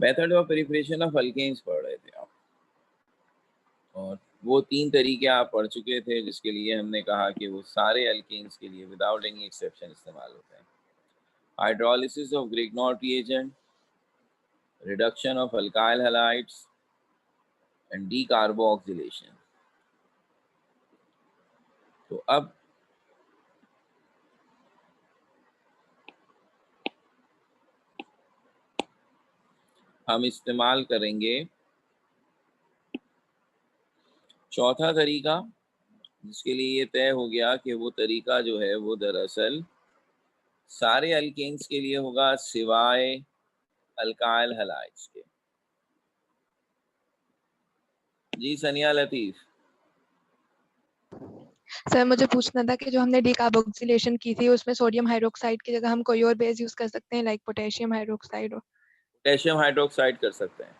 Method of preparation of alkenes पढ़ रहे थे आप, और वो 3 तरीके आप पढ़ चुके थे, जिसके लिए हमने कहा कि वो सारे अल्केन्स के लिए विदाउट एनी एक्सेप्शन इस्तेमाल होते हैं। Hydrolysis of Grignard reagent, reduction of alkyl halides and decarboxylation. तो अब हम इस्तेमाल करेंगे चौथा तरीका, जिसके लिए ये तय हो गया कि वो तरीका जो है वो दरअसल सारे अल्केन्स के लिए होगा सिवाय अल्काइल हैलाइड्स के। जी सनिया लतीफ। सर मुझे पूछना था कि जो हमने डीकार्बोक्सिलेशन की थी उसमें सोडियम हाइड्रोक्साइड की जगह हम कोई और बेस यूज कर सकते हैं, like potassium hydroxide? Potassium hydroxide कर सकते हैं,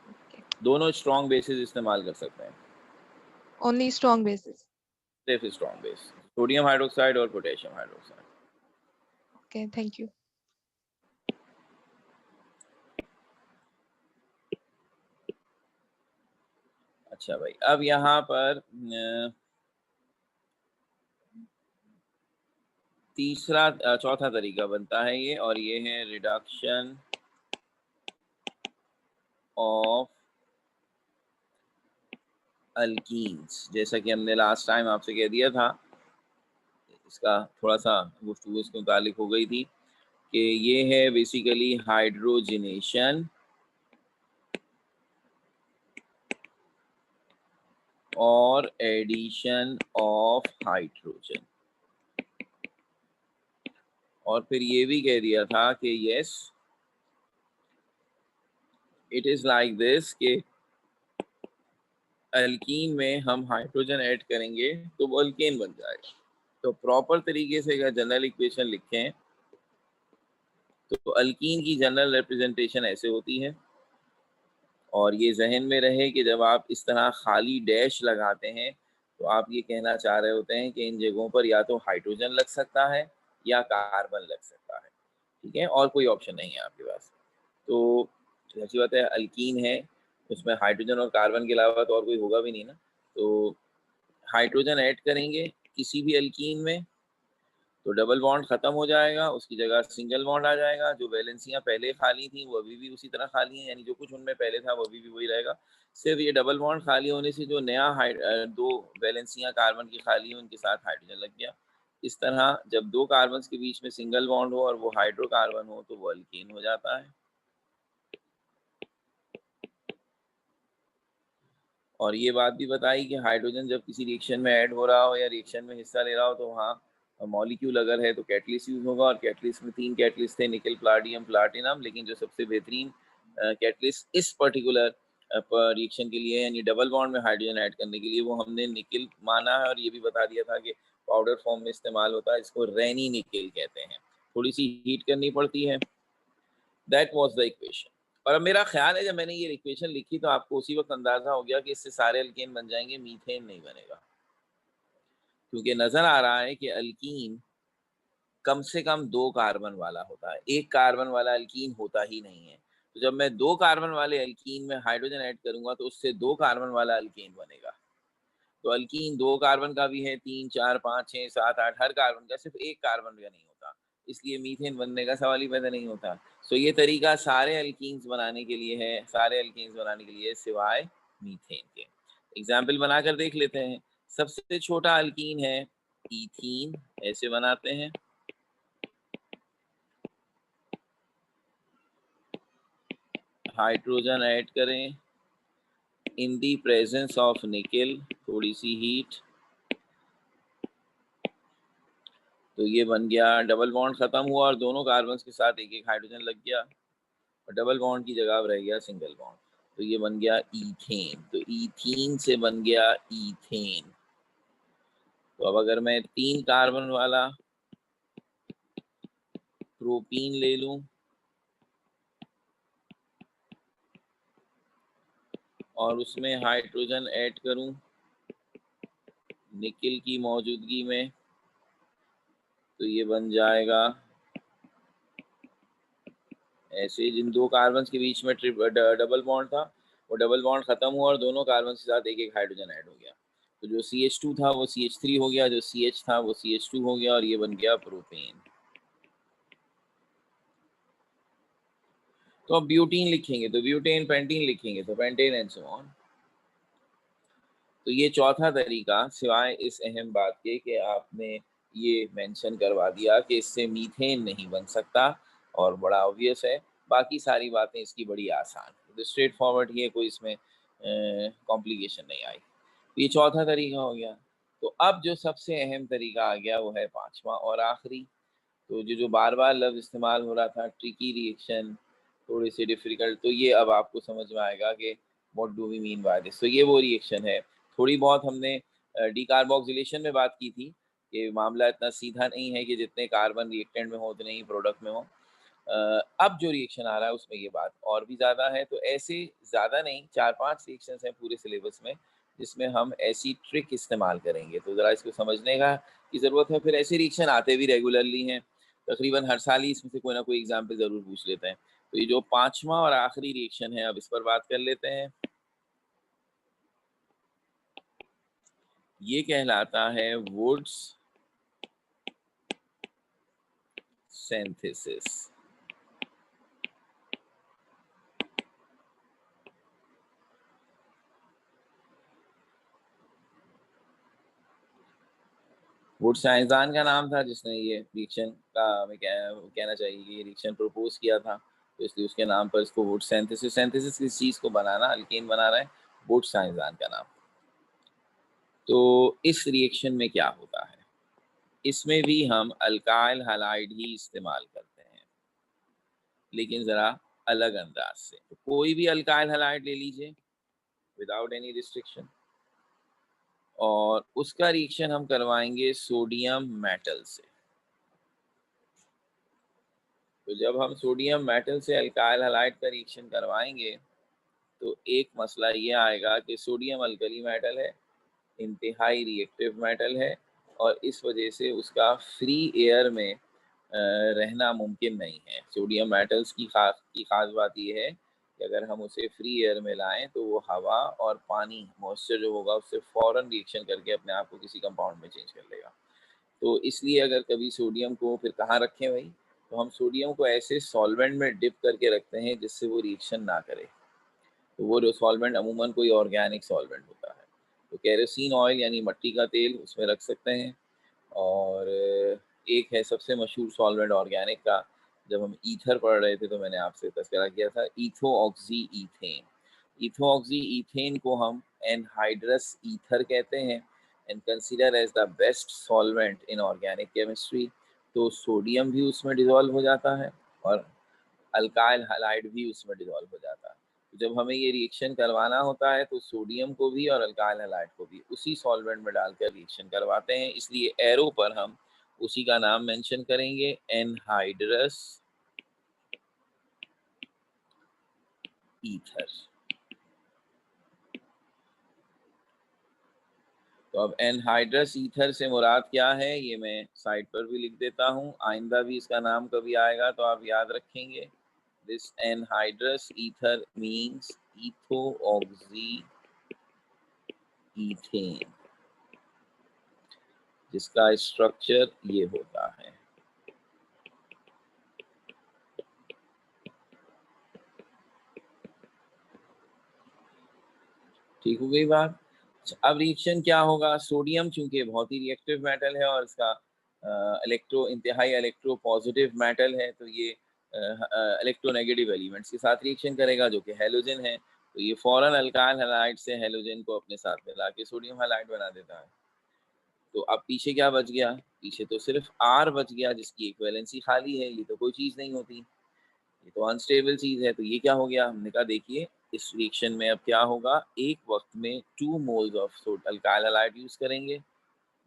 ओके, दोनों स्ट्रॉन्ग बेसिस इस्तेमाल कर सकते हैं। Only strong bases? सिर्फ स्ट्रॉन्ग बेस, सोडियम हाइड्रोक्साइड और potassium hydroxide. Okay, thank you. अच्छा भाई, अब यहाँ पर चौथा तरीका बनता है ये, और ये है रिडक्शन ऑफ अल्कीन्स। जैसा कि हमने लास्ट टाइम आपसे कह दिया था, इसका थोड़ा सा गुफ्तगू इसके मुतालिक हो गई थी कि ये है बेसिकली हाइड्रोजनेशन और एडिशन ऑफ हाइड्रोजन। और फिर ये भी कह दिया था कि yes it is like this कि अल्कीन में हम हाइड्रोजन ऐड करेंगे तो वो अल्केन बन जाएगा। तो प्रॉपर तरीके से अगर जनरल इक्वेशन लिखें तो अल्कीन की जनरल रिप्रेजेंटेशन ऐसे होती है, और ये जहन में रहे कि जब आप इस तरह खाली डैश लगाते हैं तो आप ये कहना चाह रहे होते हैं कि इन जगहों पर या तो हाइड्रोजन लग सकता है या कार्बन लग सकता है, ठीक है, और कोई ऑप्शन नहीं है आपके पास। तो ऐसी बात है, अल्कीन है, उसमें हाइड्रोजन और कार्बन के अलावा तो और कोई होगा भी नहीं ना। तो हाइड्रोजन ऐड करेंगे किसी भी अल्कीन में तो डबल बॉन्ड खत्म हो जाएगा, उसकी जगह सिंगल बॉन्ड आ जाएगा। जो वैलेंसियां पहले खाली थी वो अभी भी उसी तरह खाली हैं, यानी जो कुछ उनमें पहले था वो अभी भी वही रहेगा। सिर्फ ये डबल बॉन्ड खाली होने से जो नया दो वैलेंसियां कार्बन की खाली हैं उनके साथ हाइड्रोजन लग गया। इस तरह जब दो कार्बन के बीच में सिंगल बॉन्ड हो और वो हाइड्रोकार्बन हो तो वो अल्कीन हो जाता है। और ये बात भी बताई कि हाइड्रोजन जब किसी रिएक्शन में ऐड हो रहा हो या रिएक्शन में हिस्सा ले रहा हो तो वहाँ मॉलिक्यूल अगर है तो कैटलिस्ट यूज होगा, और कैटलिस्ट में 3 कैटलिस्ट थे, निकल, प्लाटिनम, प्लाटिनम। लेकिन जो सबसे बेहतरीन कैटलिस्ट इस पर्टिकुलर रिएक्शन के लिए यानी डबल बॉन्ड में हाइड्रोजन ऐड करने के लिए वो हमने निकल माना है, और ये भी बता दिया था कि पाउडर फॉर्म में इस्तेमाल होता है, इसको रैनी निकल कहते हैं, थोड़ी सी हीट करनी पड़ती है। That was the equation. और अब मेरा ख्याल है जब मैंने ये इक्वेशन लिखी तो आपको उसी वक्त अंदाजा हो गया कि इससे सारे अल्केन बन जाएंगे, मीथेन नहीं बनेगा, क्योंकि नजर आ रहा है कि अल्कीन कम से कम 2 कार्बन वाला होता है, 1 कार्बन वाला अल्कीन होता ही नहीं है। तो जब मैं 2 कार्बन वाले अल्कीन में हाइड्रोजन ऐड करूंगा तो उससे 2 कार्बन वाला अल्केन बनेगा। तो अल्कीन 2 कार्बन का भी है, 3, 4, 5, 6, 7, 8, हर कार्बन का, सिर्फ 1 कार्बन का नहीं होता, इसलिए मीथेन बनने का सवाल ही पैदा नहीं होता। सो ये तरीका सारे अल्कीन्स बनाने के लिए है, सारे अल्कीन्स बनाने के लिए सिवाय मीथेन के। एग्जाम्पल बनाकर देख लेते हैं। सबसे छोटा अल्कीन है ईथीन, ऐसे बनाते हैं। हाइड्रोजन ऐड करें इन दी प्रेजेंस ऑफ निकल, थोड़ी सी हीट, तो ये बन गया, डबल बॉन्ड खत्म हुआ और दोनों कार्बन के साथ एक एक हाइड्रोजन लग गया, और डबल बॉन्ड की जगह अब रह गया सिंगल बॉन्ड, तो ये बन गया ईथेन। तो ईथीन से बन गया ईथेन। तो अब अगर मैं 3 कार्बन वाला प्रोपीन ले लूं और उसमें हाइड्रोजन ऐड करूं निकल की मौजूदगी में, तो ये बन जाएगा ऐसे जिन दो कार्बन के बीच में डबल बॉन्ड था, वो डबल बॉन्ड खत्म हुआ और दोनों कार्बन के साथ एक एक हाइड्रोजन ऐड हो गया। तो जो CH2 था वो CH3 हो गया, जो CH था वो CH2 हो गया और ये बन गया प्रोपेन। तो अब ब्यूटीन लिखेंगे तो ब्यूटेन, पेंटीन लिखेंगे तो पेंटेन एंड सो ऑन। तो ये चौथा तरीका, सिवाय इस अहम बात के कि आपने ये मेंशन करवा दिया कि इससे मीथेन नहीं बन सकता, और बड़ा ऑब्वियस है, बाकी सारी बातें इसकी बड़ी आसान है, तो स्ट्रेट फॉरवर्ड ही है, कोई इसमें कॉम्प्लिकेशन नहीं आई। तो ये चौथा तरीका हो गया। तो अब जो सबसे अहम तरीका आ गया वो है पांचवा और आखिरी। तो जो जो बार बार लफ्ज इस्तेमाल हो रहा था, ट्रिकी रिएक्शन, थोड़े से डिफिकल्ट, तो ये अब आपको समझ में आएगा कि what do we mean by this. तो ये वो रिएक्शन है। थोड़ी बहुत हमने डीकार्बोक्सिलेशन में बात की थी कि मामला इतना सीधा नहीं है कि जितने कार्बन रिएक्टेंट में हो उतने ही प्रोडक्ट में हो। अब जो रिएक्शन आ रहा है उसमें ये बात और भी ज़्यादा है। तो ऐसे ज़्यादा नहीं, 4-5 रिएक्शंस हैं पूरे सिलेबस में जिसमें हम ऐसी ट्रिक इस्तेमाल करेंगे, तो ज़रा इसको समझने का की ज़रूरत है। फिर ऐसे रिएक्शन आते भी रेगुलरली हैं, तकरीबन हर साल ही इसमें से कोई ना कोई एग्जाम्पल ज़रूर पूछ लेते हैं। तो ये जो पांचवा और आखिरी रिएक्शन है, अब इस पर बात कर लेते हैं। ये कहलाता है वुड्स सिंथेसिस। वुड साइंसदान का नाम था जिसने ये रिएक्शन का, हमें कहना चाहिए कि ये रिएक्शन प्रपोज किया था, तो इसलिए उसके नाम पर इसको वुड सिंथेसिस, सिंथेसिस किस चीज़ को बनाना, अल्केन बना रहा है, वुड साइंसदान का नाम। तो इस रिएक्शन में क्या होता है, इसमें भी हम अल्काइल हैलाइड ही इस्तेमाल करते हैं, लेकिन ज़रा अलग अंदाज से। तो कोई भी अल्काइल हैलाइड ले लीजिए विदाउट एनी रिस्ट्रिक्शन, और उसका रिएक्शन हम करवाएंगे सोडियम मेटल से। तो जब हम सोडियम मेटल से अल्काइल हैलाइड का रिएक्शन करवाएंगे तो एक मसला ये आएगा कि सोडियम अल्कली मेटल है, इंतहाई रिएक्टिव मेटल है, और इस वजह से उसका फ्री एयर में रहना मुमकिन नहीं है। सोडियम मेटल्स की खास बात ये है कि अगर हम उसे फ्री एयर में लाएं तो वो हवा और पानी, मॉइस्चर जो होगा उससे फ़ौरन रिएक्शन करके अपने आप को किसी कंपाउंड में चेंज कर लेगा। तो इसलिए अगर कभी सोडियम को फिर कहाँ रखें भाई, तो हम सोडियम को ऐसे सॉल्वेंट में डिप करके रखते हैं जिससे वो रिएक्शन ना करे। तो वो जो सॉल्वेंट अमूमन कोई ऑर्गेनिक सॉल्वेंट होता है, तो केरोसिन ऑयल यानी मट्टी का तेल उसमें रख सकते हैं। और एक है सबसे मशहूर सॉल्वेंट ऑर्गेनिक का, जब हम ईथर पढ़ रहे थे तो मैंने आपसे तज़किरा किया था, इथोऑक्सी ईथेन। इथोऑक्सी ईथेन को हम एनहाइड्रस ईथर कहते हैं and consider as the best solvent in organic chemistry. तो सोडियम भी उसमें डिजॉल्व हो जाता है और अल्काइल हैलाइड भी उसमें डिजॉल्व हो जाता है। तो जब हमें ये रिएक्शन करवाना होता है तो सोडियम को भी और अल्काइल हैलाइड को भी उसी सॉल्वेंट में डालकर रिएक्शन करवाते हैं, इसलिए एरो पर हम उसी का नाम मेंशन करेंगे, एनहाइड्रस ईथर। तो अब एनहाइड्रस ईथर से मुराद क्या है ये मैं साइड पर भी लिख देता हूँ, आइंदा भी इसका नाम कभी आएगा तो आप याद रखेंगे। This anhydrous ether means ethoxy ethane, जिसका स्ट्रक्चर ये होता है। ठीक हो गई बात। अब रिएक्शन क्या होगा, सोडियम चूंकि बहुत ही रिएक्टिव मेटल है और इसका इंतहाई इलेक्ट्रो पॉजिटिव मेटल है, तो ये इलेक्ट्रोनेगेटिव एलिमेंट्स के साथ रिएक्शन करेगा जो कि हैलोजन है। तो ये फौरन अल्काइल हैलाइड से हैलोजन को अपने साथ मिला के सोडियम हैलाइड बना देता है। तो अब पीछे क्या बच गया, पीछे तो सिर्फ R बच गया जिसकी इक्विवेलेंसी खाली है, ये तो कोई चीज़ नहीं होती, ये तो अनस्टेबल चीज़ है। तो ये क्या हो गया, हमने कहा देखिए इस रिएक्शन में अब क्या होगा, एक वक्त में 2 moles of alkyl halide use करेंगे,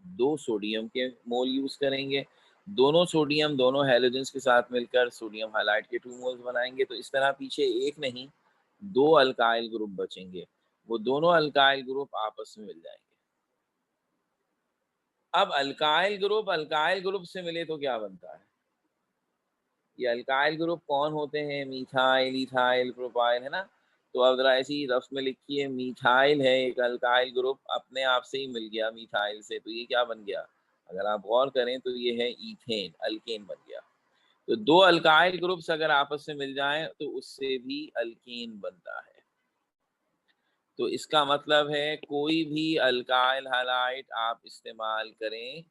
2 सोडियम के मोल यूज़ करेंगे, दोनों सोडियम दोनों हैलोजेंस के साथ मिलकर सोडियम हैलाइड के 2 मोल्स बनाएंगे। तो इस तरह पीछे एक नहीं 2 अल्काइल ग्रुप बचेंगे, वो दोनों अल्काइल ग्रुप आपस में मिल जाएंगे। अब अल्काइल ग्रुप से मिले तो क्या बनता है, ये अल्काइल ग्रुप कौन होते हैं? मिथाइल, इथाइल, प्रोपाइल, है ना। तो अब जरा ऐसी रफ में लिखिए, मिथाइल है एक अल्काइल ग्रुप, अपने आप से ही मिल गया मिथाइल से, तो ये क्या बन गया? अगर आप गौर करें तो ये है ईथेन, अल्केन बन गया। तो दो अल्काइल ग्रुप्स अगर आपस में मिल जाएं तो उससे भी अल्केन बनता है। तो इसका मतलब है कोई भी अल्काइल हैलाइड आप इस्तेमाल करें,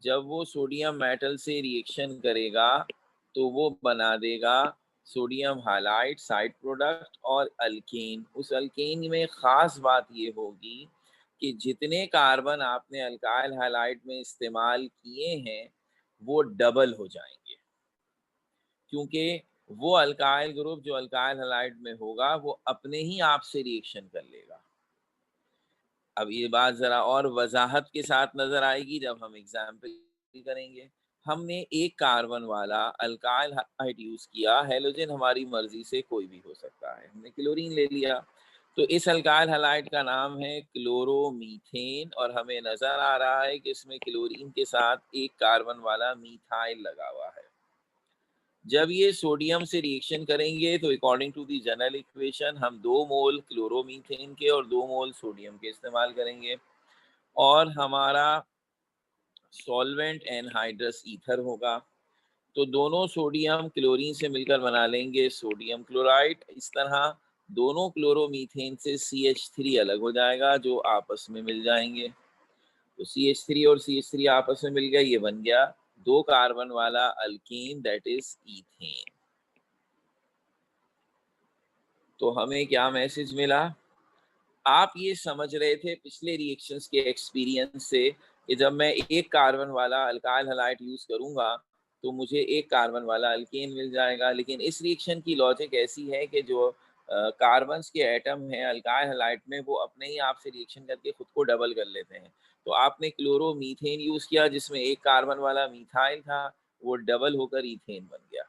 जब वो सोडियम मेटल से रिएक्शन करेगा तो वो बना देगा सोडियम हाइलाइड साइड प्रोडक्ट और अल्केन। उस अल्केन में खास बात ये होगी कि जितने कार्बन आपने अल्काइल हाइलाइड में इस्तेमाल किए हैं वो डबल हो जाएंगे, क्योंकि वो अल्काइल ग्रुप जो अल्काइल हाइलाइड में होगा वो अपने ही आप से रिएक्शन कर लेगा। अब ये बात जरा और वजाहत के साथ नजर आएगी जब हम एग्जाम्पल करेंगे। हमने एक कार्बन वाला अल्काइल हाइड यूज किया, हेलोजन हमारी मर्जी से कोई भी हो सकता है, हमने क्लोरीन ले लिया। तो इस अल्काइल हैलाइड का नाम है क्लोरोमीथेन, और हमें नजर आ रहा है कि इसमें क्लोरीन के साथ एक कार्बन वाला मिथाइल लगा हुआ है। जब ये सोडियम से रिएक्शन करेंगे तो according to the general equation हम 2 मोल क्लोरोमीथेन के और 2 मोल सोडियम के इस्तेमाल करेंगे, और हमारा सॉल्वेंट एनहाइड्रस ईथर होगा। तो दोनों सोडियम क्लोरीन से मिलकर बना लेंगे सोडियम क्लोराइड। इस तरह दोनों क्लोरोमीथेन से CH3 अलग हो जाएगा जो आपस में मिल जाएंगे। तो CH3 और CH3 आपस में मिल गया, ये बन गया 2 कार्बन वाला अल्कीन, दैट इज ईथेन। तो हमें क्या मैसेज मिला? आप ये समझ रहे थे पिछले रिएक्शंस के एक्सपीरियंस से कि जब मैं एक कार्बन वाला अल्काइल हैलाइड यूज करूंगा तो मुझे एक कार्बन वाला अल्केन मिल जाएगा, लेकिन इस रिएक्शन की लॉजिक ऐसी है कि जो कार्बन्स के एटम हैं अल्काइल हैलाइड में वो अपने ही आप से रिएक्शन करके खुद को डबल कर लेते हैं। तो आपने क्लोरोमीथेन यूज किया जिसमें एक कार्बन वाला मिथाइल था, वो डबल होकर ईथेन बन गया।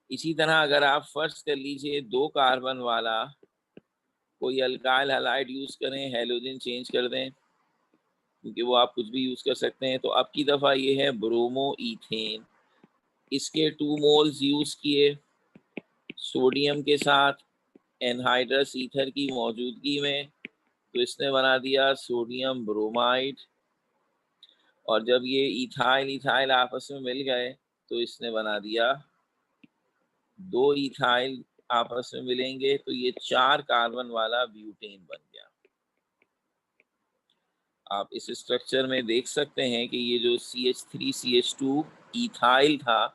इसी तरह अगर आप फर्ज कर लीजिए 2 कार्बन वाला कोई अल्काइल हैलाइड यूज करें, हेलोजन चेंज कर दें, क्योंकि वो आप कुछ भी यूज कर सकते हैं। तो अब की दफा ये है ब्रोमो ईथेन, इसके 2 मोल्स यूज किए सोडियम के साथ एनहाइड्रस ईथर की मौजूदगी में, तो इसने बना दिया सोडियम ब्रोमाइड। और जब ये इथाइल इथाइल आपस में मिल गए तो इसने बना दिया 2 इथाइल आपस में मिलेंगे तो ये 4 कार्बन वाला ब्यूटेन बन गया। आप इस स्ट्रक्चर में देख सकते हैं कि ये जो CH3 CH2 इथाइल था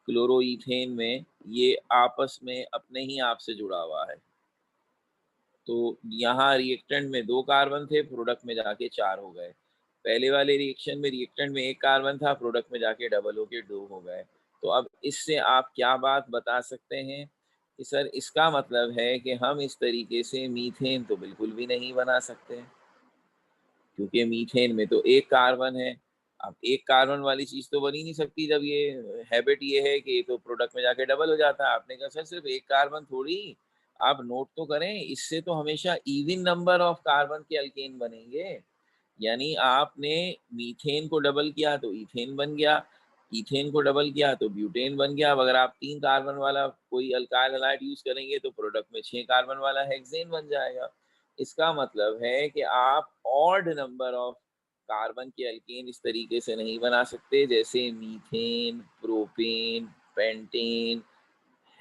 क्लोरोईथेन में, ये आपस में अपने ही आप से जुड़ा हुआ है। तो यहाँ रिएक्टेंट में 2 कार्बन थे, प्रोडक्ट में जाके 4 हो गए। पहले वाले रिएक्शन में रिएक्टेंट में 1 कार्बन था, प्रोडक्ट में जाके डबल होके 2 हो गए। तो अब इससे आप क्या बात बता सकते हैं कि सर इसका मतलब है कि हम इस तरीके से मीथेन तो बिल्कुल भी नहीं बना सकते, क्योंकि मीथेन में तो 1 कार्बन है। अब 1 कार्बन वाली चीज तो बन ही नहीं सकती जब ये हैबिट ये है कि तो प्रोडक्ट में जाके डबल हो जाता है। आपने कहा सर सिर्फ 1 कार्बन थोड़ी, आप नोट तो करें, इससे तो हमेशा इवन नंबर ऑफ कार्बन के अल्केन बनेंगे। यानी आपने मीथेन को डबल किया तो इथेन बन गया, इथेन को डबल किया तो ब्यूटेन बन गया। अब अगर आप 3 कार्बन वाला कोई अल्काइल हैलाइड यूज करेंगे तो प्रोडक्ट में 6 कार्बन वाला हेक्सेन बन जाएगा। इसका मतलब है कि आप ऑड नंबर ऑफ कार्बन के अल्केन इस तरीके से नहीं बना सकते जैसे मीथेन, प्रोपेन, पेंटेन,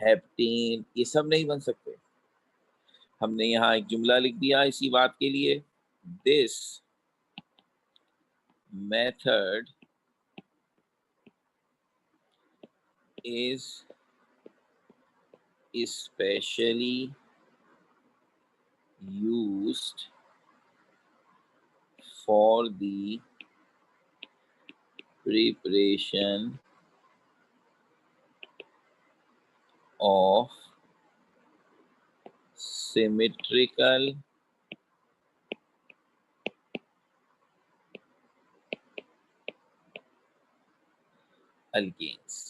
हेप्टेन, ये सब नहीं बन सकते। हमने यहाँ एक जुमला लिख दिया इसी बात के लिए, this method is especially used for the preparation of symmetrical alkenes।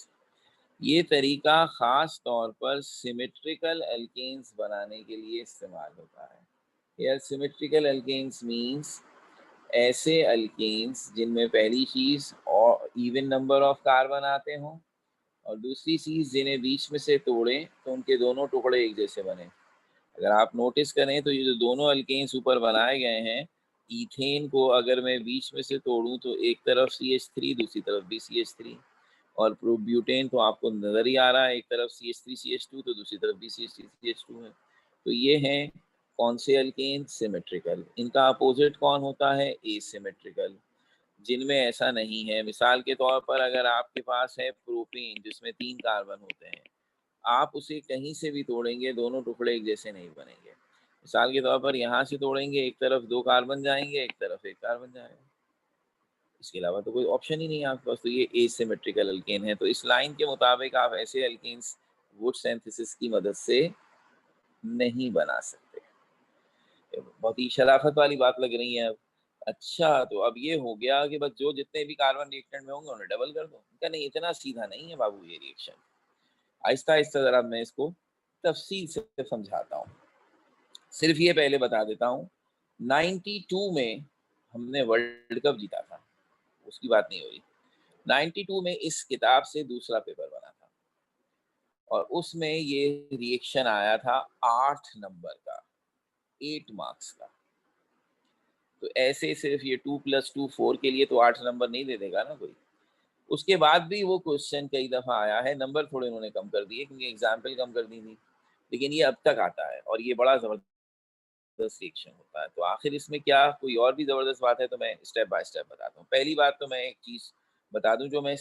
ये तरीका खास तौर पर सिमेट्रिकल अल्केन्स बनाने के लिए इस्तेमाल होता है। यार सिमेट्रिकल अल्केन्स मींस ऐसे अल्केन्स जिनमें पहली चीज और इवन नंबर ऑफ कार्बन आते हों, और दूसरी चीज़ जिन्हें बीच में से तोड़ें तो उनके दोनों टुकड़े एक जैसे बने। अगर आप नोटिस करें तो ये जो दोनों अल्केन्स ऊपर बनाए गए हैं, ईथेन को अगर मैं बीच में से तोड़ूं तो एक तरफ CH3 दूसरी तरफ भी CH3, और प्रोब्यूटेन तो आपको नज़र ही आ रहा है, एक तरफ CH3CH2 तो दूसरी तरफ भी CH3CH2 है। तो ये हैं कौन से अल्केन? सिमेट्रिकल। इनका अपोजिट कौन होता है? एसिमेट्रिकल। जिनमें ऐसा नहीं है, मिसाल के तौर पर अगर आपके पास है प्रोपेन जिसमें 3 कार्बन होते हैं, आप उसे कहीं से भी तोड़ेंगे दोनों टुकड़े एक जैसे नहीं बनेंगे। मिसाल के तौर पर यहाँ से तोड़ेंगे, एक तरफ 2 कार्बन जाएंगे, एक तरफ 1 कार्बन जाएगा, इसके अलावा तो कोई ऑप्शन ही नहीं है आपके पास। तो ये एसिमेट्रिकल अल्केन है। तो इस लाइन के मुताबिक आप ऐसे अल्केन्स वुड सिंथेसिस की मदद से नहीं बना सकते। बहुत ही शराफत वाली बात लग रही है अब। अच्छा, तो अब ये हो गया कि बस जो जितने भी कार्बन रिएक्टेंट में होंगे उन्हें डबल कर दो। इनका नहीं, इतना सीधा नहीं है बाबू ये रिएक्शन। आहिस्ता आहिस्ता जरा मैं इसको तफसील से समझाता हूँ। सिर्फ ये पहले बता देता हूँ, 92 में हमने वर्ल्ड कप जीता था, उसकी बात नहीं हो रही। 92 में इस किताब से दूसरा पेपर बना था और उसमें ये रिएक्शन आया था 8 नंबर का, 8 मार्क्स का। तो ऐसे सिर्फ ये 2 + 2 4 के लिए तो 8 नंबर नहीं दे देगा ना कोई। उसके बाद भी वो क्वेश्चन कई दफ़ा आया है, नंबर थोड़े उन्होंने कम कर दिए क्योंकि एग्जाम्पल कम कर दी थी, लेकिन ये अब तक आता है और ये बड़ा ज़बरदस्त रिएक्शन होता है। तो आखिर इसमें क्या कोई और भी ज़बरदस्त बात है? तो मैं स्टेप बाय स्टेप बताता हूँ। पहली बात तो मैं एक चीज़ बता दूँ जो मैं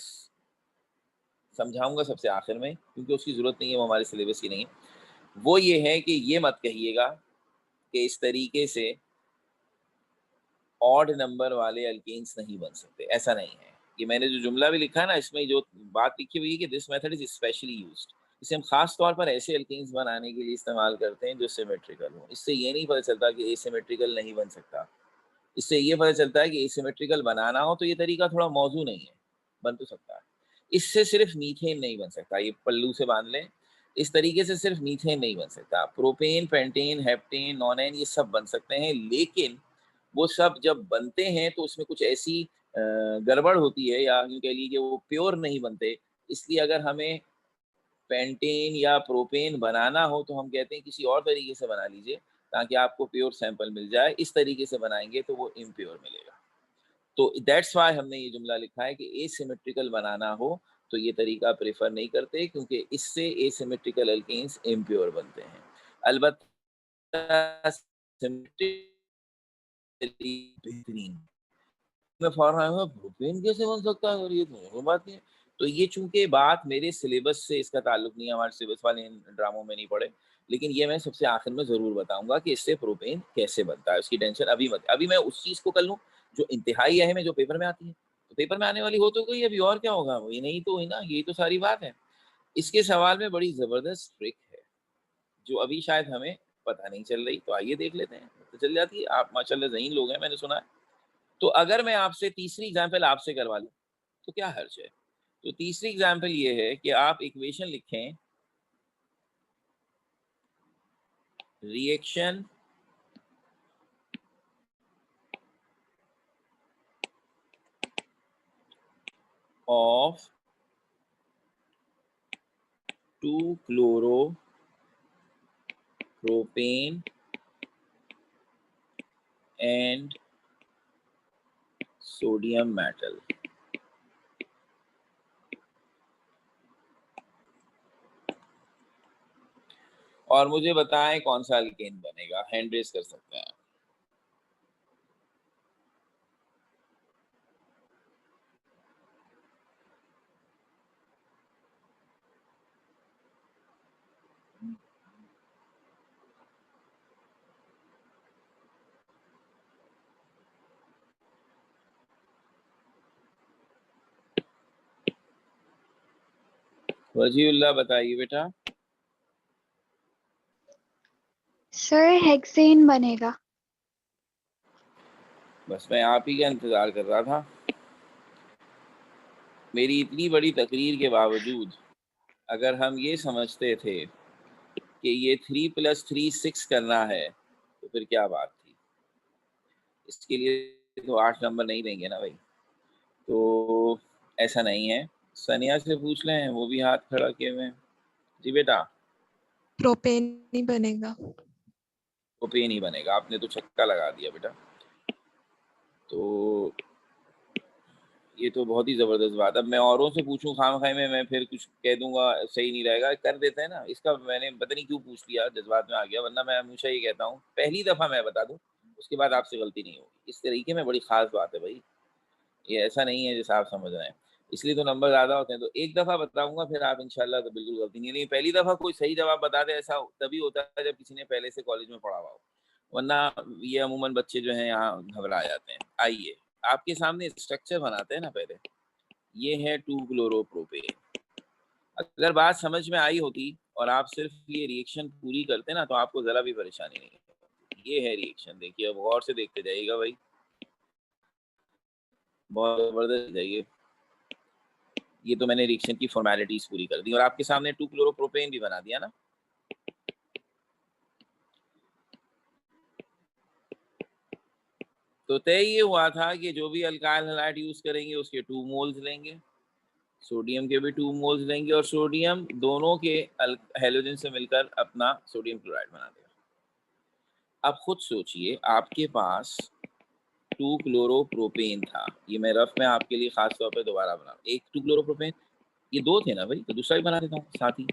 समझाऊँगा सबसे आखिर में, क्योंकि उसकी ज़रूरत नहीं है, वो हमारे सिलेबस की नहीं है। वो ये है कि ये मत कहिएगा कि इस तरीके से ऑड नंबर वाले अल्केन्स नहीं बन सकते, ऐसा नहीं है। ये मैंने जो जुमला भी लिखा है ना, इसमें जो बात लिखी हुई है कि this method is specially used, इसे हम खास तौर पर ऐसे अल्केन्स बनाने के लिए इस्तेमाल करते हैं जो सिमेट्रिकल हो। इससे ये नहीं पता चलता कि एसिमेट्रिकल नहीं बन सकता। इससे ये पता चलता है कि एसिमेट्रिकल बनाना हो तो ये तरीका थोड़ा मौजू नहीं है, बन तो सकता है। इससे सिर्फ मीथेन नहीं बन सकता, ये पल्लू से बांध लें। इस तरीके से सिर्फ मीथेन नहीं बन सकता, प्रोपेन, पेंटेन, हेप्टेन, नॉनेन ये सब बन सकते हैं, लेकिन वो सब जब बनते हैं तो उसमें कुछ ऐसी गड़बड़ होती है, या यूँ कह लीजिए वो प्योर नहीं बनते। इसलिए अगर हमें पेंटेन या प्रोपेन बनाना हो तो हम कहते हैं किसी और तरीके से बना लीजिए ताकि आपको प्योर सैंपल मिल जाए। इस तरीके से बनाएँगे तो वो इम्प्योर मिलेगा। तो दैट्स व्हाई हमने ये जुमला लिखा है कि एसिमेट्रिकल बनाना हो तो ये तरीका प्रेफर नहीं करते, क्योंकि इससे एसिमेट्रिकल अल्केन्स इम्प्योर बनते हैं। अलबत्ता सिमेट्रिकली बेहतरीन में फौरन आऊँगा, प्रोपेन कैसे बन सकता है? और ये तो वो बात नहीं है। तो ये चूँकि बात मेरे सिलेबस से इसका ताल्लुक नहीं है, हमारे सिलेबस वाले इन ड्रामों में नहीं पढ़े, लेकिन ये मैं सबसे आखिर में ज़रूर बताऊँगा कि इससे प्रोपेन कैसे बनता है, उसकी टेंशन अभी मत। अभी मैं उस चीज़ को कर लूँ जो इंतहाई अहम है, जो पेपर में आती है। तो पेपर में आने वाली हो तो गई, अभी और क्या होगा? ये नहीं तो हुई ना, यही तो सारी बात है। इसके सवाल में बड़ी ज़बरदस्त ट्रिक है, जो अभी शायद हमें पता नहीं चल रही, तो आइए देख लेते हैं। तो चल जाती है, आप माशाल्लाह ज़हीन लोग हैं, मैंने सुना है। तो अगर मैं आपसे तीसरी एग्जाम्पल आपसे करवा लूँ, तो क्या हर्ज है? तो तीसरी एग्जाम्पल ये है कि आप इक्वेशन लिखें, reaction of 2-chloro-propane and sodium metal. और मुझे बताएं कौन सा अल्केन बनेगा, हैंड रेज कर सकते हैं। वजीउल्लाह बताइए बेटा। सर हेक्सेन बनेगा। बस मैं आप ही का इंतजार कर रहा था। मेरी इतनी बड़ी तकरीर के बावजूद अगर हम ये समझते थे कि ये 3 + 3 6 करना है, तो फिर क्या बात थी? इसके लिए तो 8 नंबर नहीं देंगे ना भाई। तो ऐसा नहीं है, सनिया से पूछ लें, वो भी हाथ खड़ा किए हुए हैं। जी बेटा। प्रोपेन ही बनेगा। प्रोपेन ही बनेगा, आपने तो छक्का लगा दिया बेटा। तो ये तो बहुत ही जबरदस्त बात। अब मैं औरों से पूछूं खामखाई में, मैं फिर कुछ कह दूंगा सही नहीं रहेगा, कर देते हैं ना। इसका मैंने पता नहीं क्यों पूछ लिया, जज्बात में आ गया, वरना मैं हमेशा ये कहता हूँ पहली दफा मैं बता दूं, उसके बाद आपसे गलती नहीं होगी। इस तरीके में बड़ी खास बात है भाई, ये ऐसा नहीं है जैसा आप समझ रहे हैं, इसलिए तो नंबर ज्यादा होते हैं। तो एक दफा बताऊंगा, फिर आप इंशाल्लाह तो बिल्कुल गलती नहीं। लेकिन पहली दफा कोई सही जवाब बता दे, ऐसा तभी होता है जब किसी ने पहले से कॉलेज में पढ़ा हुआ हो, वरना ये अमूमन बच्चे जो हैं यहाँ घबरा जाते हैं। आइए आपके सामने स्ट्रक्चर बनाते हैं ना पहले। ये है 2-क्लोरोप्रोपेन। अगर बात समझ में आई होती और आप सिर्फ ये रिएक्शन पूरी करते ना, तो आपको जरा भी परेशानी नहीं होती। ये है रिएक्शन, देखिए, अब गौर से देखते जाइएगा भाई, बहुत जबरदस्त जाइए। ये तो मैंने रिएक्शन की फॉर्मेलिटीज पूरी कर दी और आपके सामने 2-क्लोरोप्रोपेन भी बना दिया ना। तो तय ये हुआ था कि जो भी अल्काइल हैलाइड यूज करेंगे उसके 2 मोल्स लेंगे, सोडियम के भी 2 मोल्स लेंगे, और सोडियम दोनों के हैलोजन से मिलकर अपना सोडियम क्लोराइड बना देगा। अब खुद सोचिए, आपके पास 2-क्लोरोप्रोपेन था, ये मैं रफ में आपके लिए खास तौर पे दोबारा बना, एक 2-क्लोरोप्रोपेन, ये 2 थे ना भाई, तो दूसरा भी बना देता हूँ साथ ही,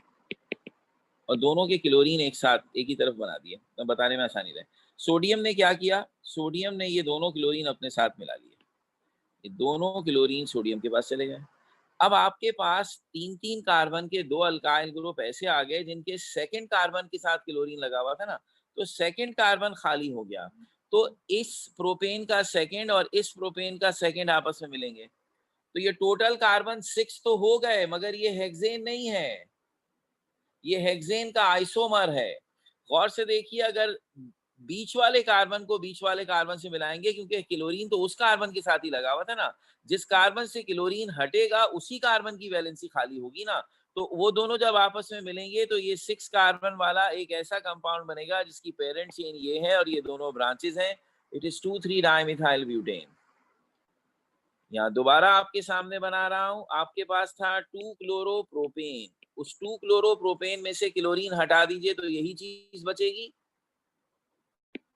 और दोनों के क्लोरीन एक साथ एक ही तरफ बना दिए, तो बताने में आसानी रहे। सोडियम ने क्या किया, सोडियम ने ये दोनों क्लोरीन अपने साथ मिला लिए, ये दोनों क्लोरीन सोडियम के पास चले गए। अब आपके पास 3-3 कार्बन के 2 अल्काइल ग्रुप ऐसे आ गए जिनके सेकंड कार्बन के साथ क्लोरीन लगा हुआ था ना, तो सेकंड कार्बन खाली हो गया। तो इस प्रोपेन का सेकंड और इस प्रोपेन का सेकंड आपस में मिलेंगे, तो ये टोटल कार्बन 6 तो हो गए, मगर ये हेक्सेन नहीं है, ये हेक्सेन का आइसोमर है। गौर से देखिए, अगर बीच वाले कार्बन को बीच वाले कार्बन से मिलाएंगे, क्योंकि क्लोरीन तो उस कार्बन के साथ ही लगा हुआ था ना, जिस कार्बन से क्लोरीन हटेगा उसी कार्बन की वैलेंसी खाली होगी ना, तो वो दोनों जब आपस में मिलेंगे तो ये 6 कार्बन वाला एक ऐसा कंपाउंड बनेगा जिसकी पेरेंट चेन ये है और ये दोनों ब्रांचेस हैं। It is 2,3 dimethyl butane. यहाँ दोबारा आपके सामने बना रहा हूं, आपके पास था 2-क्लोरोप्रोपेन, उस 2-क्लोरोप्रोपेन में से क्लोरीन हटा दीजिए तो यही चीज बचेगी।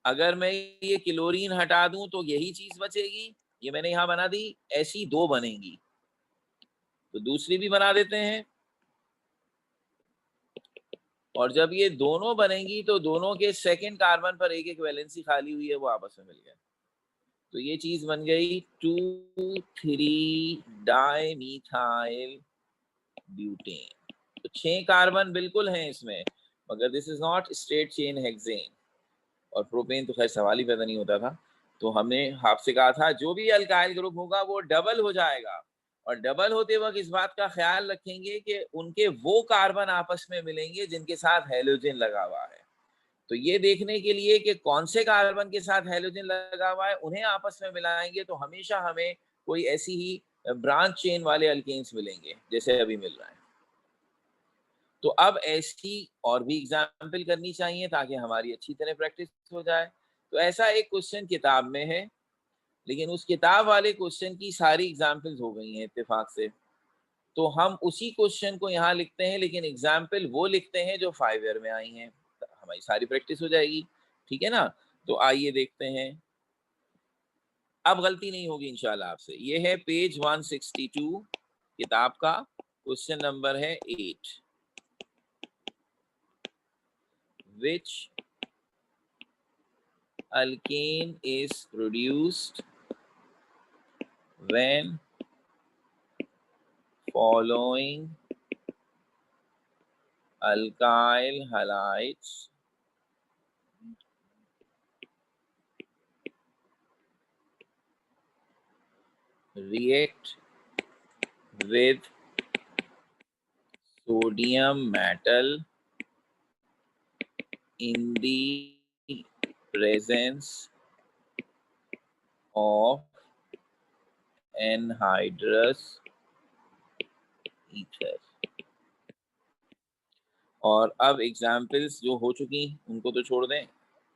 अगर मैं ये क्लोरीन हटा दूं तो यही चीज बचेगी, ये मैंने यहां बना दी, ऐसी 2 बनेंगी, तो दूसरी भी बना देते हैं। और जब ये दोनों बनेंगी तो दोनों के सेकंड कार्बन पर एक एक वैलेंसी खाली हुई है, वो आपस में मिल गए, तो ये चीज बन गई 2,3 डाइमिथाइल ब्यूटेन। तो 6 कार्बन बिल्कुल हैं इसमें, मगर this is not straight chain hexane. और प्रोपेन तो खैर सवाल ही पैदा नहीं होता था। तो हमने आपसे कहा था जो भी अल्काइल ग्रुप होगा वो डबल हो जाएगा, और डबल होते वक्त इस बात का ख्याल रखेंगे कि उनके वो कार्बन आपस में मिलेंगे जिनके साथ हैलोजन लगा हुआ है। तो ये देखने के लिए कि कौन से कार्बन के साथ हैलोजन लगा हुआ है उन्हें आपस में मिलाएंगे, तो हमेशा हमें कोई ऐसी ही ब्रांच चेन वाले अल्केन्स मिलेंगे जैसे अभी मिल रहा है। तो अब ऐसी और भी एग्जाम्पल करनी चाहिए ताकि हमारी अच्छी तरह प्रैक्टिस हो जाए। तो ऐसा एक क्वेश्चन किताब में है, लेकिन उस किताब वाले क्वेश्चन की सारी एग्जाम्पल्स हो गई हैं इत्तेफाक से, तो हम उसी क्वेश्चन को यहाँ लिखते हैं, लेकिन एग्जाम्पल वो लिखते हैं जो 5 ईयर में आई हैं, हमारी सारी प्रैक्टिस हो जाएगी। ठीक है ना। तो आइए देखते हैं, अब गलती नहीं होगी इंशाल्लाह आपसे। ये है पेज 162 किताब का, क्वेश्चन नंबर है 8। Which alkane is produced when following alkyl halides react with sodium metal in the presence of anhydrous ether। और अब एग्जाम्पल्स जो हो चुकी उनको तो छोड़ दें,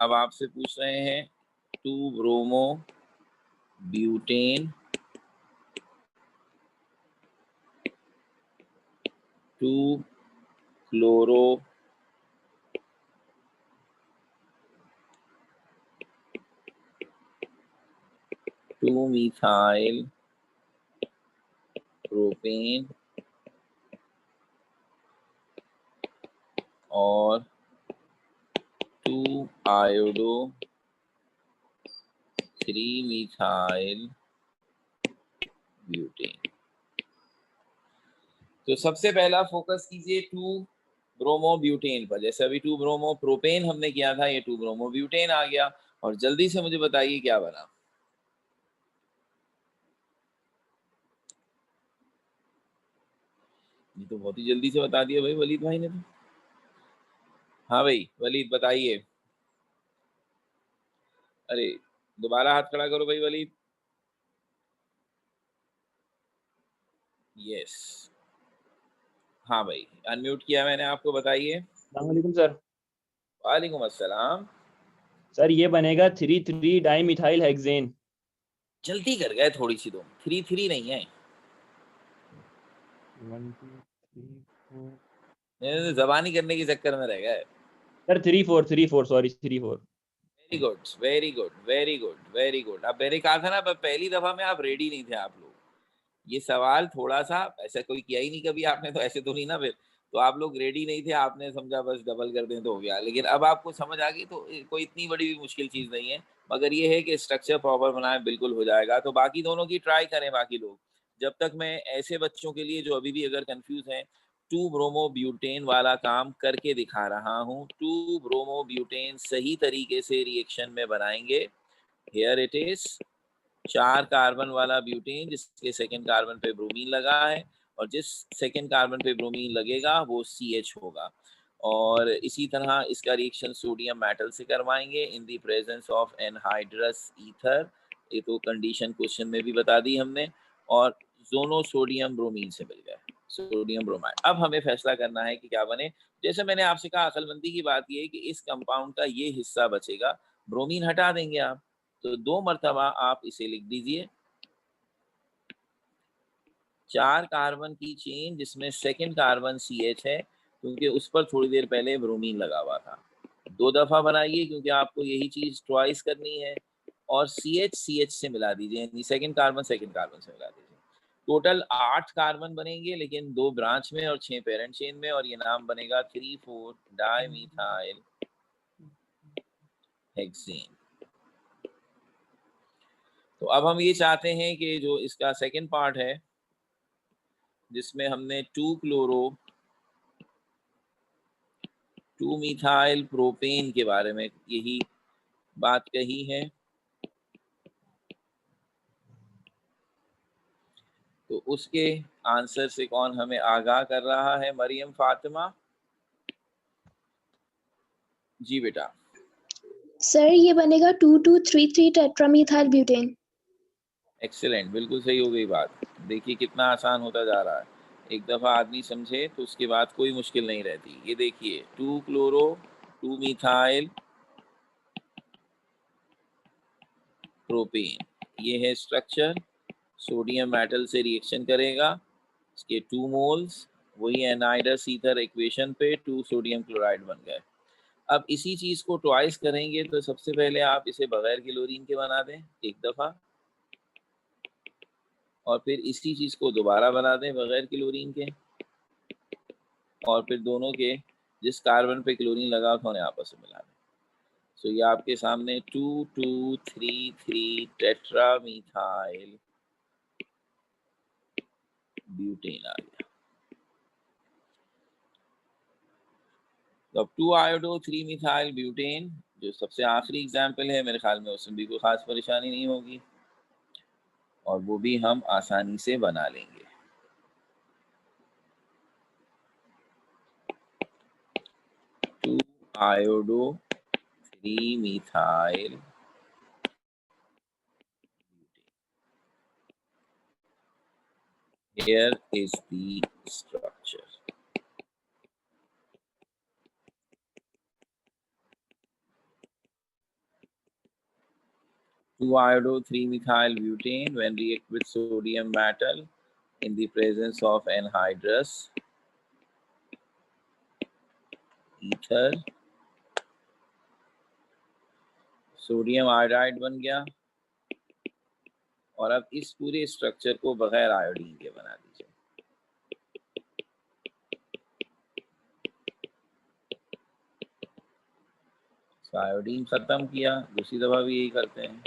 अब आपसे पूछ रहे हैं 2-ब्रोमो ब्यूटेन 2-chloro 2-methyl propane और 2-iodo 3-methyl ब्यूटेन। तो सबसे पहला फोकस कीजिए 2-ब्रोमोब्यूटेन पर। जैसे अभी 2-ब्रोमोप्रोपेन हमने किया था, ये 2-ब्रोमोब्यूटेन आ गया। और जल्दी से मुझे बताइए क्या बना। ये तो बहुत ही जल्दी से बता दिया भाई वलीद भाई ने तो। हाँ भाई वलीद बताइए। अरे दोबारा हाथ खड़ा करो भाई वलीद। यस, हाँ भाई अनम्यूट किया मैंने आपको, बताइए। अस्सलाम वालेकुम सर। वालेकुम अस्सलाम। सर ये बनेगा 3,3 डाइमिथाइल हेक्सेन। जल्दी कर गए थोड़ी सी, तो 3-3 नहीं है, 1 2 3 4 जबानी करने के चक्कर में रह गए। Sir 3 4 sorry 3 4। Very good very good very good very good. अब मैंने कहा था ना, पहली दफा में आप रेडी नहीं थे आप लोग। ये सवाल थोड़ा सा ऐसा कोई किया ही नहीं कभी आपने, तो ऐसे तो नहीं ना फिर। तो आप लोग रेडी नहीं थे, आपने समझा बस डबल कर दें तो हो गया। लेकिन अब आपको समझ आ गई तो कोई इतनी बड़ी भी मुश्किल चीज नहीं है। मगर ये है कि स्ट्रक्चर प्रॉपर बनाए, बिल्कुल हो जाएगा। तो बाकी दोनों की ट्राई करें बाकी लोग। जब तक मैं ऐसे बच्चों के लिए जो अभी भी अगर कंफ्यूज हैं, 2-ब्रोमोब्यूटेन वाला काम करके दिखा रहा हूँ। 2-ब्रोमोब्यूटेन सही तरीके से रिएक्शन में बनाएंगे। हियर इट इज, 4 कार्बन वाला ब्यूटेन जिसके सेकंड कार्बन पे ब्रोमीन लगा है, और जिस सेकंड कार्बन पे ब्रोमीन लगेगा वो CH होगा। और इसी तरह इसका रिएक्शन सोडियम मेटल से करवाएंगे in the presence of anhydrous ether. ये तो कंडीशन क्वेश्चन में भी बता दी हमने। और दोनों सोडियम ब्रोमीन से मिल गए, सोडियम ब्रोमाइड। अब हमें फैसला करना है कि क्या बने। जैसे मैंने आपसे कहा, अकलमंदी की बात ये है कि इस कंपाउंड का ये हिस्सा बचेगा, ब्रोमीन हटा देंगे आप। तो 2 मरतबा आप इसे लिख दीजिए। 4 कार्बन की चेन जिसमें सेकंड कार्बन CH है, क्योंकि उस पर थोड़ी देर पहले ब्रोमीन लगा हुआ था। 2 दफा बनाइए क्योंकि आपको यही चीज ट्वाइस करनी है। और CH से मिला दीजिए, यानी सेकंड कार्बन से मिला दीजिए। टोटल 8 कार्बन बनेंगे, लेकिन 2 ब्रांच में और 6 पेरेंट चेन में। और ये नाम बनेगा 3,4 डाइमिथाइल हेक्सेन। तो अब हम ये चाहते हैं कि जो इसका सेकंड पार्ट है, जिसमें हमने 2-क्लोरो 2-मिथाइल प्रोपेन के बारे में यही बात कही है, तो उसके आंसर से कौन हमें आगाह कर रहा है? मरियम फातिमा जी बेटा। सर ये बनेगा 2,2,3,3 टेट्रामीथाइल ब्यूटेन। एक्सीलेंट, बिल्कुल सही हो गई बात। देखिए कितना आसान होता जा रहा है। एक दफा आदमी समझे तो उसके बाद कोई मुश्किल नहीं रहती। ये देखिए 2-क्लोरो 2-मिथाइल प्रोपेन, ये है स्ट्रक्चर। सोडियम मेटल से रिएक्शन करेगा, इसके 2 मोल्स, वही एनाइडस ईथर इक्वेशन पे 2 सोडियम क्लोराइड बन गए। अब इसी चीज को ट्वाइस करेंगे, तो सबसे पहले आप इसे बगैर क्लोरीन के बना दें एक दफा, और फिर इसी चीज को दोबारा बना दें बगैर क्लोरीन के, और फिर दोनों के जिस कार्बन पे क्लोरीन लगा था उन्हें आपस में मिला दें। सो ये आपके सामने 2,2,3,3 टेट्रामीथाइल ब्यूटेन आ गया। तो अब 2-आयोडो 3-मिथाइल ब्यूटेन जो सबसे आखिरी एग्जाम्पल है, मेरे ख्याल में उसमें भी कोई खास परेशानी नहीं होगी, और वो भी हम आसानी से बना लेंगे। टू आयोडो 3-मिथाइल here is the structure. Two iodo 3-methyl butane when react with sodium metal in the presence of anhydrous ether, sodium iodide बन गया। और अब इस पूरे स्ट्रक्चर को बगैर आयोडीन के बना दीजिए। आयोडीन खत्म किया, दूसरी दफा भी यही करते हैं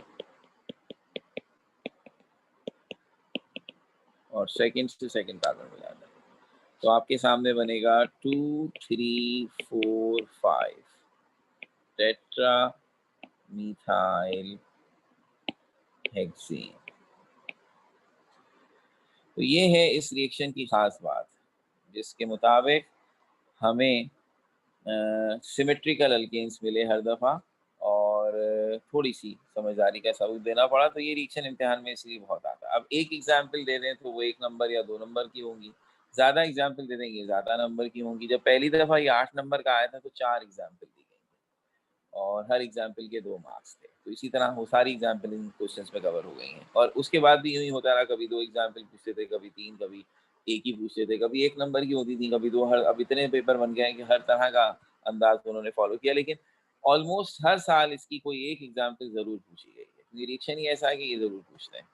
और सेकंड से सेकंड कार्बन मिलाना है। तो आपके सामने बनेगा 2 3 4 5 टेट्रा मिथाइल हेक्सेन। तो ये है इस रिएक्शन की खास बात, जिसके मुताबिक हमें सिमेट्रिकल अल्केन्स मिले हर दफ़ा और थोड़ी सी समझदारी का सबूत देना पड़ा। तो ये रिएक्शन इम्तिहान में इसलिए बहुत आता है। अब एक एग्जाम्पल दे दें तो वो 1 नंबर या 2 नंबर की होंगी, ज़्यादा एग्जाम्पल दे देंगे ज़्यादा नंबर की होंगी। जब पहली दफ़ा ये 8 नंबर का आया था तो 4 एग्जाम्पल दी गई और हर एग्जाम्पल के 2 मार्क्स थे। तो इसी तरह वो सारी एग्जाम्पल इन क्वेश्चंस में कवर हो गई हैं। और उसके बाद भी यूँ ही होता रहा, कभी 2 एग्जाम्पल पूछते थे, कभी 3, कभी 1 ही पूछते थे, कभी 1 नंबर की होती थी, कभी 2। अब इतने पेपर बन गए हैं कि हर तरह का अंदाज उन्होंने फॉलो किया, लेकिन ऑलमोस्ट हर साल इसकी कोई एक एग्जाम्पल जरूर पूछी गई है। निरीक्षण ही ऐसा है कि ये जरूर पूछते हैं।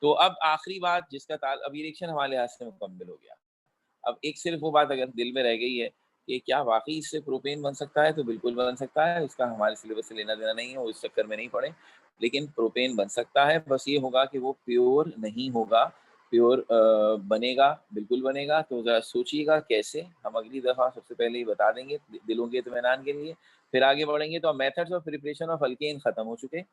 तो अब आखिरी बात जिसका अब निरीक्षण हमारे लिहाज से मुकम्मल हो गया। अब एक सिर्फ वो बात अगर दिल में रह गई है कि क्या वाकई इससे प्रोपेन बन सकता है, तो बिल्कुल बन सकता है। इसका हमारे सिलेबस से लेना देना नहीं है, वो इस चक्कर में नहीं पड़े। लेकिन प्रोपेन बन सकता है, बस ये होगा कि वो प्योर नहीं होगा। प्योर बनेगा, बिल्कुल बनेगा। तो ज़रा सोचिएगा कैसे। हम अगली दफ़ा सबसे पहले ही बता देंगे दिलों के इत्मीनान के लिए, फिर आगे बढ़ेंगे। तो methods of preparation of alkane ख़त्म हो चुके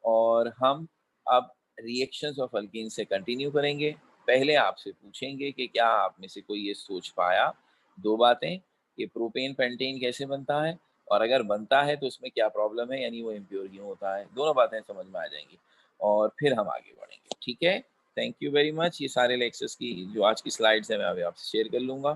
और हम अब रिएक्शंस ऑफ अल्केन से कंटिन्यू करेंगे। पहले आपसे पूछेंगे कि क्या आप में से कोई ये सोच पाया 2 बातें कि प्रोपेन पेंटेन कैसे बनता है, और अगर बनता है तो उसमें क्या प्रॉब्लम है, यानी वो इम्प्योर क्यों होता है। दोनों बातें समझ में आ जाएंगी और फिर हम आगे बढ़ेंगे। ठीक है, थैंक यू वेरी मच। ये सारे लेक्चर्स की जो आज की स्लाइड्स हैं मैं अभी आपसे शेयर कर लूँगा।